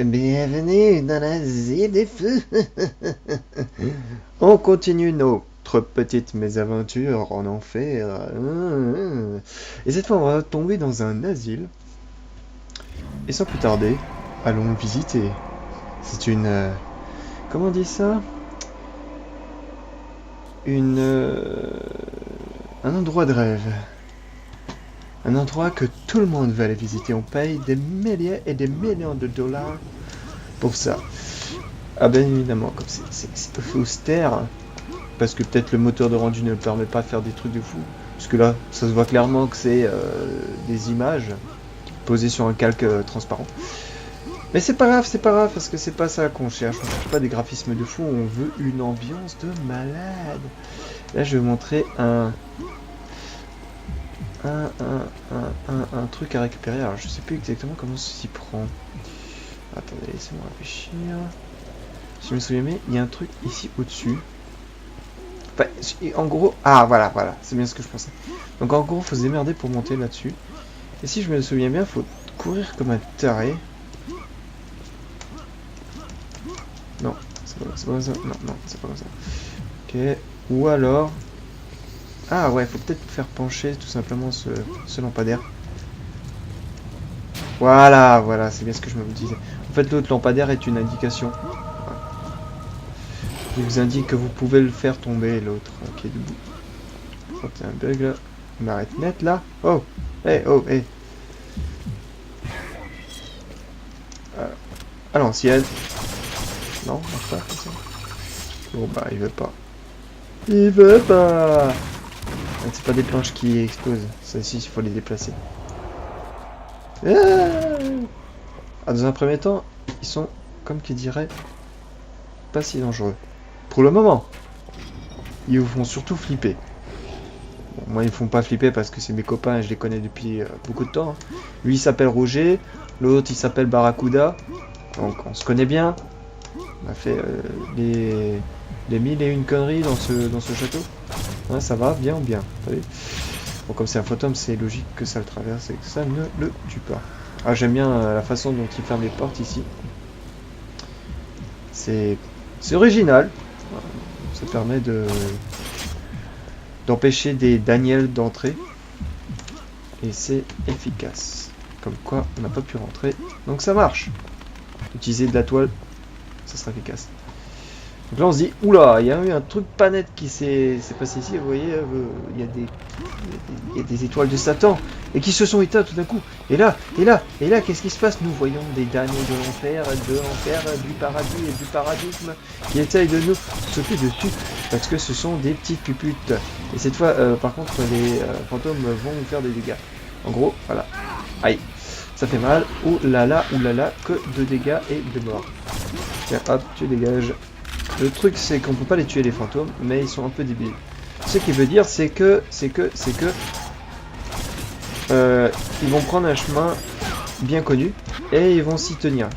Bienvenue dans l'asile des fous. On continue notre petite mésaventure en enfer. Et cette fois, on va tomber dans un asile. Et sans plus tarder, allons visiter. C'est une... comment on dit ça? Un endroit de rêve. Un endroit que tout le monde veut aller visiter. On paye des milliers et des millions de dollars pour ça. Ah ben évidemment, comme c'est austère, parce que peut-être le moteur de rendu ne permet pas de faire des trucs de fou. Parce que là, ça se voit clairement que c'est des images posées sur un calque transparent. Mais c'est pas grave, parce que c'est pas ça qu'on cherche. On cherche pas des graphismes de fou, on veut une ambiance de malade. Là, je vais vous montrer un truc à récupérer. Alors, je sais plus exactement comment ceci prend. Attendez, laissez-moi réfléchir. Si je me souviens bien, il y a un truc ici au-dessus. Enfin, en gros... Ah, voilà, c'est bien ce que je pensais. Donc, en gros, il faut se démerder pour monter là-dessus. Et si je me souviens bien, il faut courir comme un taré. Non, c'est pas comme ça. Non, c'est pas comme ça. Ok, ou alors... Ah ouais, faut peut-être faire pencher tout simplement ce lampadaire. Voilà, c'est bien ce que je me disais. En fait, l'autre lampadaire est une indication. Il vous indique que vous pouvez le faire tomber, l'autre qui est debout. Je crois qu'il y a un bug là. Il m'arrête net là. Oh, hey. À l'ancienne. Non, marche pas comme ça. Bon bah, il veut pas. C'est pas des planches qui explosent. Ça aussi, il faut les déplacer. Dans un premier temps, ils sont, comme qui dirait, pas si dangereux. Pour le moment. Ils vous font surtout flipper. Bon, moi, ils me font pas flipper parce que c'est mes copains et je les connais depuis beaucoup de temps. Lui, il s'appelle Roger. L'autre, il s'appelle Barracuda. Donc, on se connaît bien. On a fait les 1001 conneries dans ce château. Ouais, ça va, bien ou bien. T'as vu ? Bon, comme c'est un fantôme, c'est logique que ça le traverse et que ça ne le tue pas. Ah, j'aime bien la façon dont il ferme les portes ici. C'est original. Ça permet d'empêcher des Daniel d'entrer. Et c'est efficace. Comme quoi, on n'a pas pu rentrer. Donc ça marche. Utiliser de la toile, ça sera efficace. Donc là on se dit, oula, il y a eu un truc pas net qui s'est passé ici, vous voyez, il y a des étoiles de Satan, et qui se sont éteintes tout d'un coup. Et là, qu'est-ce qui se passe? Nous voyons des damnés de l'enfer, du paradis et du paradisme, qui essayent de nous sauter dessus, parce que ce sont des petites puputes. Et cette fois, par contre, les fantômes vont nous faire des dégâts. En gros, voilà. Aïe, ça fait mal. Oulala, que de dégâts et de morts. Tiens, hop, tu dégages. Le truc, c'est qu'on peut pas les tuer les fantômes, mais ils sont un peu débiles. Ce qui veut dire, c'est que ils vont prendre un chemin bien connu et ils vont s'y tenir.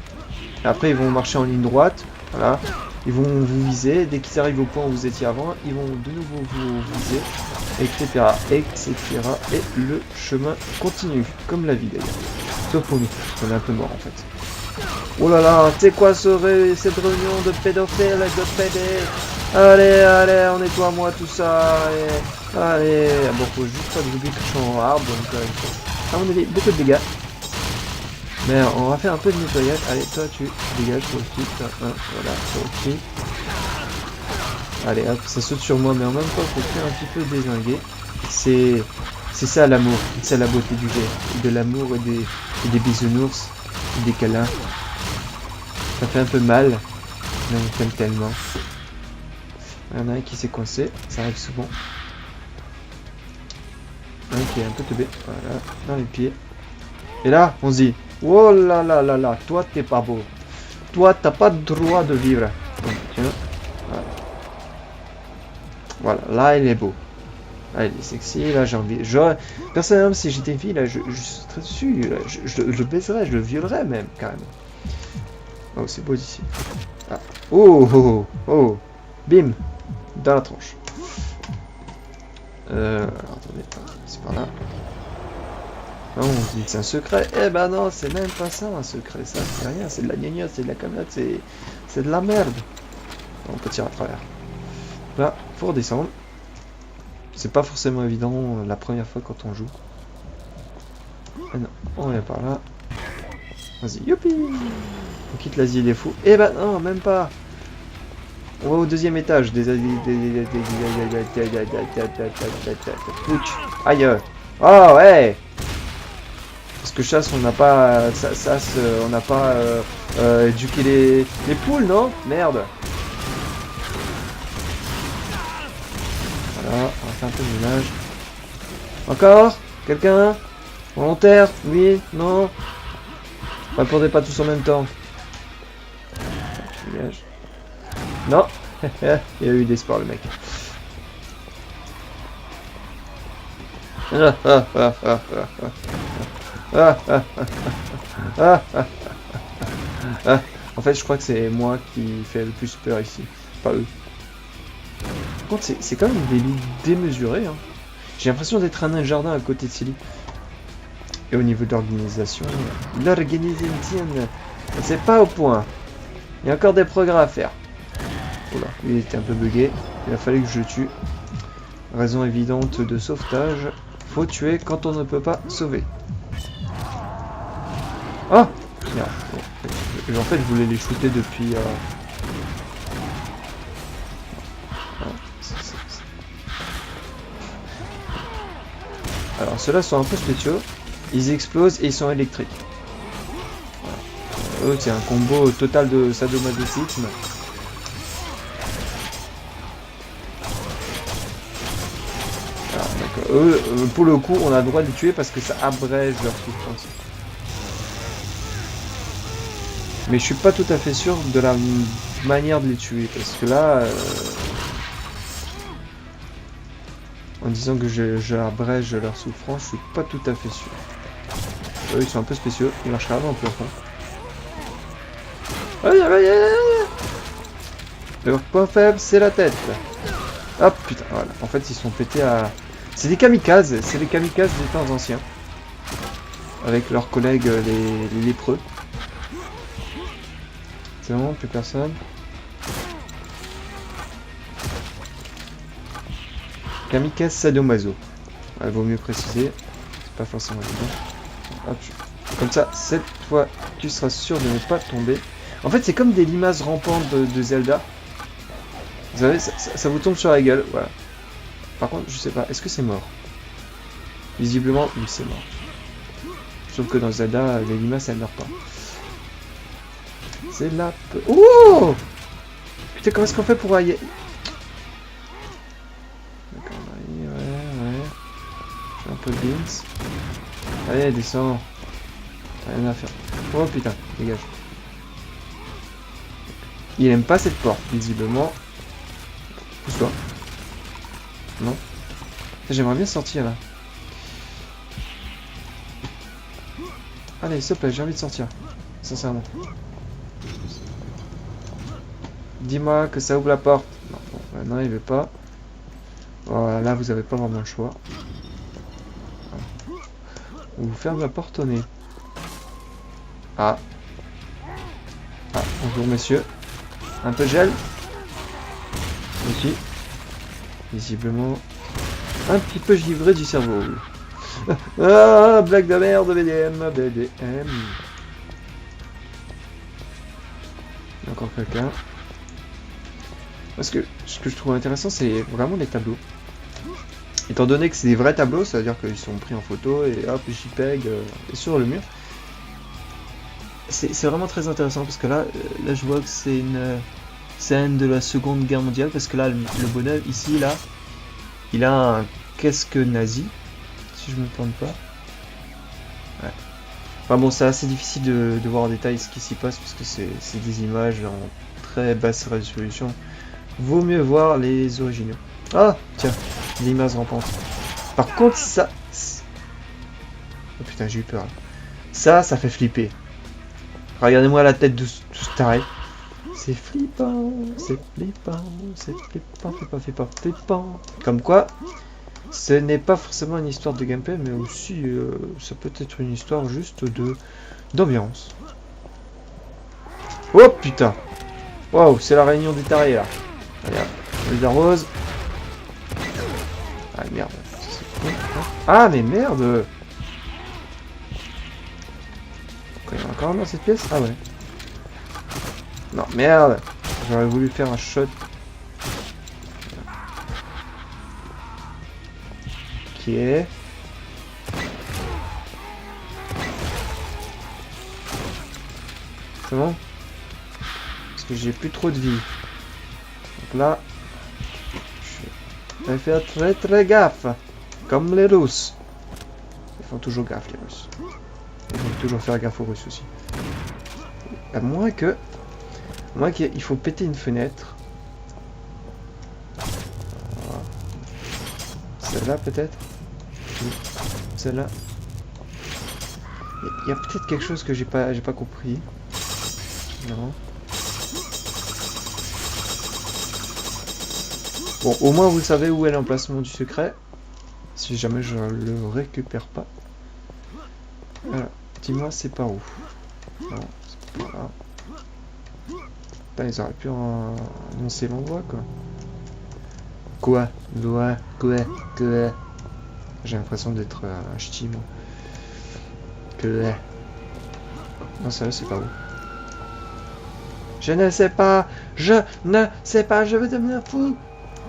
Après, ils vont marcher en ligne droite, voilà. Ils vont vous viser. Dès qu'ils arrivent au point où vous étiez avant, ils vont de nouveau vous viser, etc., Et le chemin continue, comme la vie d'ailleurs. Sauf pour nous, on est un peu mort en fait. Oh là là, c'est quoi cette réunion de pédophiles et de pédés? Allez, on nettoie moi tout ça, allez. Bon, faut juste pas que j'oublie que je suis en arbre, donc à mon avis, beaucoup de dégâts. Mais on va faire un peu de nettoyage. Allez, toi tu dégages, toi aussi, voilà, toi aussi. Allez, hop, ça saute sur moi, mais en même temps, faut faire un petit peu dézinguer. C'est ça l'amour, c'est la beauté du jeu. De l'amour et des bisounours, et des câlins. Ça fait un peu mal, mais on t'aime tellement. Il y en a un qui s'est coincé, ça arrive souvent. Un qui est un peu teubé, voilà, dans les pieds. Et là, on se dit, oh là là, toi t'es pas beau. Toi t'as pas le droit de vivre. Donc, tiens, voilà, là il est beau. Là il est sexy, là j'ai envie. Personnellement, si j'étais une fille, là je serais dessus, là, je le baiserais, je le violerais même, carrément. Oh, c'est beau d'ici. Ah. Oh, bim, dans la tronche. Alors, attendez, c'est par là. Non, on dit que c'est un secret. Eh ben non, c'est même pas ça un secret. Ça, c'est rien. C'est de la gnognotte, c'est de la camelote, c'est de la merde. On peut tirer à travers. Là, faut redescendre. C'est pas forcément évident la première fois quand on joue. Ah non, on vient par là. Vas-y, youpi! On quitte l'asile des fous. Eh ben non, même pas. On va au deuxième étage des Pouch. Aïe. Oh ouais. Parce que chasse, on n'a pas on n'a pas éduqué les poules, non? Merde. Voilà, on va faire un peu de ménage. Encore? Quelqu'un? Volontaire? Oui? Non? Répondez pas tous en même temps. Dégage. Non. Il a eu d'espoir le mec. En fait, je crois que c'est moi qui fais le plus peur ici, pas eux. Par contre, c'est quand même des lits démesurés. Hein. J'ai l'impression d'être un nain jardin à côté de ces lits. Et au niveau de l'organisation, c'est pas au point. Il y a encore des progrès à faire. Oula, il était un peu bugué. Il a fallu que je le tue. Raison évidente de sauvetage. Faut tuer quand on ne peut pas sauver. Ah, merde. En fait, je voulais les shooter depuis... Alors, ceux-là sont un peu spéciaux. Ils explosent et ils sont électriques. Voilà. Eux, c'est un combo total de sadomasochisme. Eux, pour le coup, on a le droit de les tuer parce que ça abrège leur souffrance. Mais je suis pas tout à fait sûr de la manière de les tuer parce que là, en disant que je abrège leur souffrance, je suis pas tout à fait sûr. Eux, ils sont un peu spéciaux, ils marchent carrément un peu à fond. Leur point faible, c'est la tête. Hop, putain, voilà. En fait, ils sont pétés à... C'est des kamikazes, c'est les kamikazes des temps anciens. Avec leurs collègues les lépreux. C'est bon, plus personne. Kamikaze sadomaso. Il vaut mieux préciser. C'est pas forcément évident. Hop, comme ça, cette fois, tu seras sûr de ne pas tomber. En fait, c'est comme des limaces rampantes de Zelda. Vous savez, ça vous tombe sur la gueule, voilà. Par contre, je sais pas, est-ce que c'est mort? Visiblement, oui, c'est mort. Sauf que dans Zelda, les limaces, elles meurent pas. C'est là... Oh! Putain, comment est-ce qu'on fait pour aller... D'accord, ouais. Je fais un peu de beans. Allez, descends. Rien à faire. Oh putain, dégage. Il aime pas cette porte, visiblement. Pousse-toi. Non. J'aimerais bien sortir là. Allez, s'il te plaît, j'ai envie de sortir. Sincèrement. Dis-moi que ça ouvre la porte. Non, bon, maintenant il veut pas. Voilà, là vous avez pas vraiment le choix. On vous ferme la porte au nez. Ah. Ah, bonjour messieurs. Un peu de gel. Ici. Visiblement un petit peu givré du cerveau. Ah, blague de merde, BDM. Il y a encore quelqu'un. Parce que ce que je trouve intéressant, c'est vraiment les tableaux. Étant donné que c'est des vrais tableaux, ça veut dire qu'ils sont pris en photo et hop, JPEG et sur le mur. C'est vraiment très intéressant parce que là je vois que c'est une scène de la Seconde Guerre mondiale parce que là le bonhomme ici là il a un casque nazi si je me plante pas. Ouais. Enfin bon, c'est assez difficile de voir en détail ce qui s'y passe parce que c'est des images en très basse résolution. Vaut mieux voir les originaux. Ah tiens, l'image rampante. Par contre ça... Oh putain, j'ai eu peur. Ça fait flipper. Regardez-moi la tête de ce taré. C'est flippant, c'est flippant, c'est flippant, flippant. Comme quoi, Ce n'est pas forcément une histoire de gameplay, mais aussi ça peut être une histoire juste d'ambiance. Oh putain! Waouh, c'est la réunion des tarés là. Regarde, les arrose. Ah merde. Ah mais merde! Il y en a encore un dans cette pièce? Ah ouais. Non, merde! J'aurais voulu faire un shot. Ok. C'est bon? Parce que j'ai plus trop de vie. Donc là, je vais faire très très gaffe. Comme les Russes. Ils font toujours gaffe les Russes. Ils vont toujours faire gaffe aux Russes aussi. À moins que... qu'il faut péter une fenêtre. Voilà. Celle-là peut-être? Oui. Celle-là. Il y a peut-être quelque chose que j'ai pas compris. Non. Bon, au moins vous savez où est l'emplacement du secret. Si jamais je le récupère pas. Voilà. Dis-moi c'est par où? Non, c'est pas là. Putain, ils auraient pu annoncer l'endroit quoi. Quoi? J'ai l'impression d'être un ch'ti moi. Non, ça là c'est pas où. Je ne sais pas, je veux devenir fou.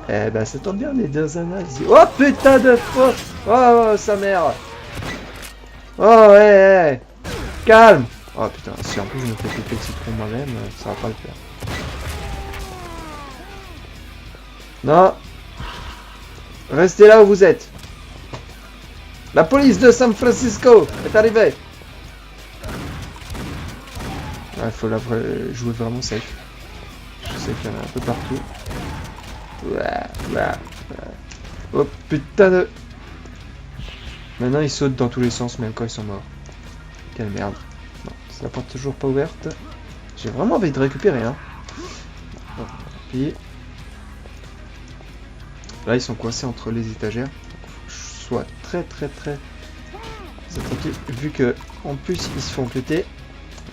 Eh ben ça tombe bien, les deux années ici. Oh putain de faux. Oh sa mère. Oh ouais. Calme. Oh putain, si en plus je me fais couper le citron moi-même, ça va pas le faire. Non. Restez là où vous êtes. La police de San Francisco est arrivée. Il faut jouer vraiment safe. Je sais qu'il y en a un peu partout. Oh putain de... Maintenant ils sautent dans tous les sens même quand ils sont morts. Quelle merde. Non, c'est la porte toujours pas ouverte. J'ai vraiment envie de récupérer hein. Bon, puis... Là ils sont coincés entre les étagères. Donc, faut que je sois très attentif vu que en plus ils se font péter.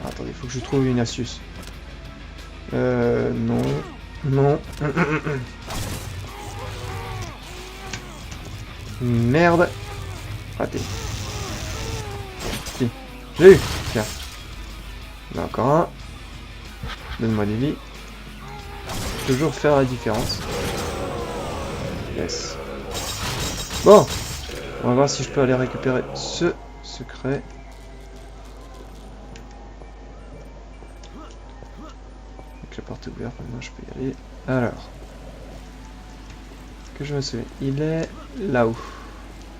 Ah, attendez, il faut que je trouve une astuce. Non. Merde. Raté. Si. J'ai eu. Tiens. Il y en a encore un. Donne-moi des vies. Toujours faire la différence. Yes. Bon. On va voir si je peux aller récupérer ce secret. Donc la porte est ouverte, maintenant je peux y aller. Alors. Que je me souviens. Il est là-haut.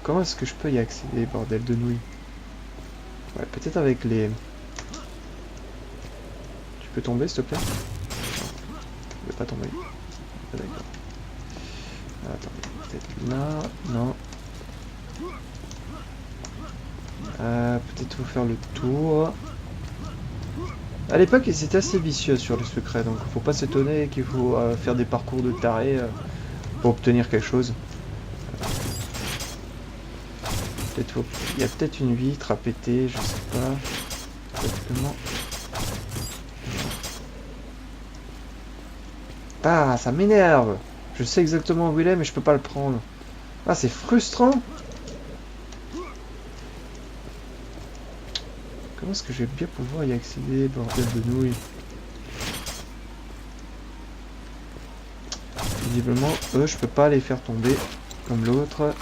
Comment est-ce que je peux y accéder, bordel de nouilles? Ouais, peut-être avec les... Tu peux tomber, s'il te plaît? Non. Je vais pas tomber. Ah, d'accord. Attendez, peut-être là... Non. Peut-être faut faire le tour. À l'époque, ils étaient assez vicieux sur les secrets, donc faut pas s'étonner qu'il faut faire des parcours de taré pour obtenir quelque chose. Il y a peut-être une vitre à péter, je sais pas. Exactement. Ah, ça m'énerve. Je sais exactement où il est, mais je peux pas le prendre. Ah, c'est frustrant. Comment est-ce que je vais bien pouvoir y accéder, bordel de nouilles? Visiblement, eux, je peux pas les faire tomber comme l'autre.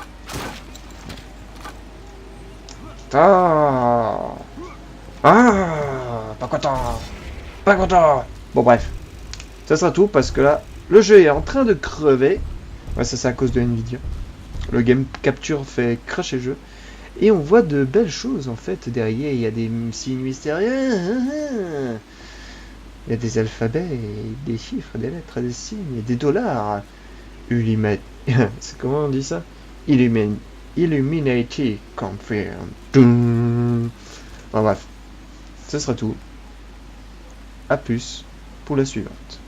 Ah, pas content. Pas content. Bon, bref. Ça sera tout parce que là, le jeu est en train de crever. Ouais, ça c'est à cause de Nvidia. Le game capture fait cracher le jeu. Et on voit de belles choses en fait derrière. Il y a des signes mystérieux. Il y a des alphabets, des chiffres, des lettres, des signes, des dollars. C'est comment on dit ça? Illuminati confirmed. Bon, bref. Ce sera tout. A plus pour la suivante.